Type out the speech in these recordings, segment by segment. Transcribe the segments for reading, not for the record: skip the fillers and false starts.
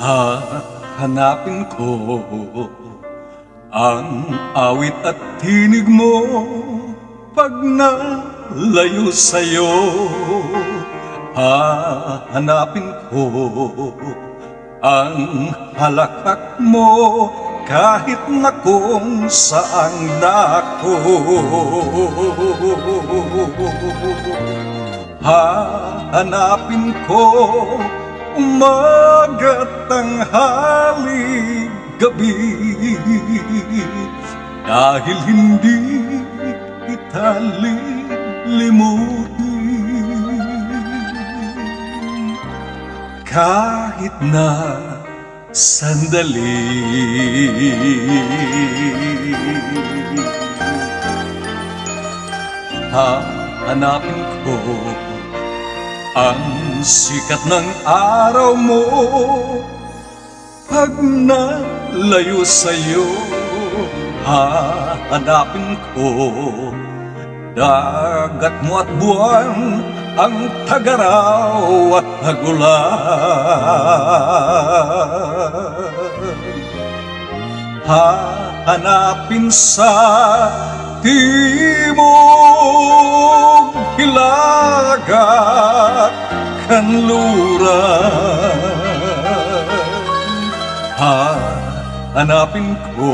Hahanapin ko ang awit at tinig mo pag nalayo sa'yo. Hahanapin ko ang halakhak mo kahit na kung saang dako. Hahanapin ko umaga, tanghali, gabi, dahil hindi kita lilimutin kahit na sandali. Hahanapin ko ang sikat ng araw mo pag nalayo sa'yo. Hahanapin ko dagat mo at buwan, ang tag-araw at tag-ulan. Hahanapin sa timog hilagat kanluran. Hahanapin ko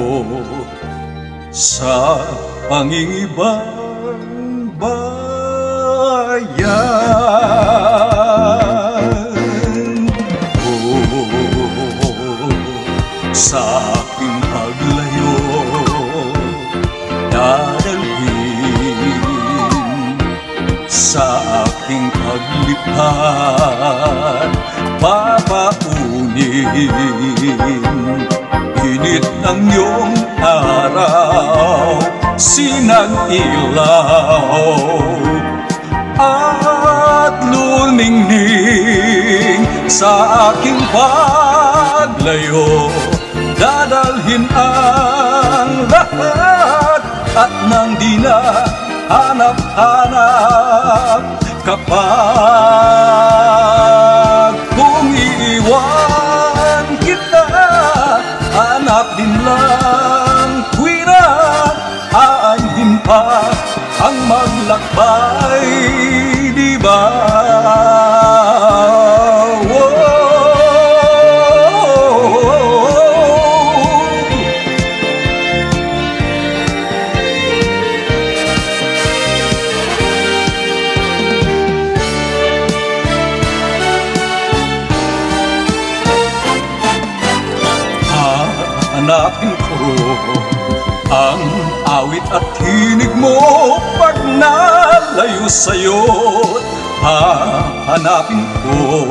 sa pangingibang bayan. Sa aking paglayo dadalhin, sa aking paglipad papaunin. Init ng iyong araw, sinang ilaw at luningning. Sa aking paglayo dadalhin ang lahat at nang di na hanap-hanap kapag kung iiwan kita, hanap din lang tuwira, aanhin pa ang maglakbay, di ba? Hahanapin ko ang awit at tinig mo pag nalayo sa'yo. Hahanapin ko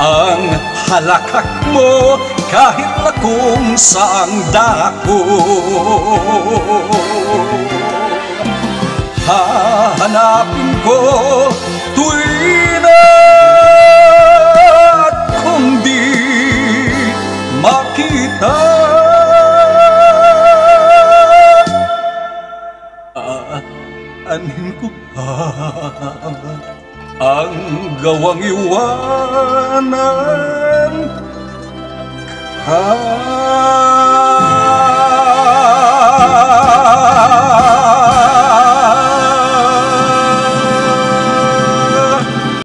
ang halakhak mo kahit na kung saang dako. Hahanapin ko tuwing at kung di makita, aanhin ko pa ang gawang iwanan ka.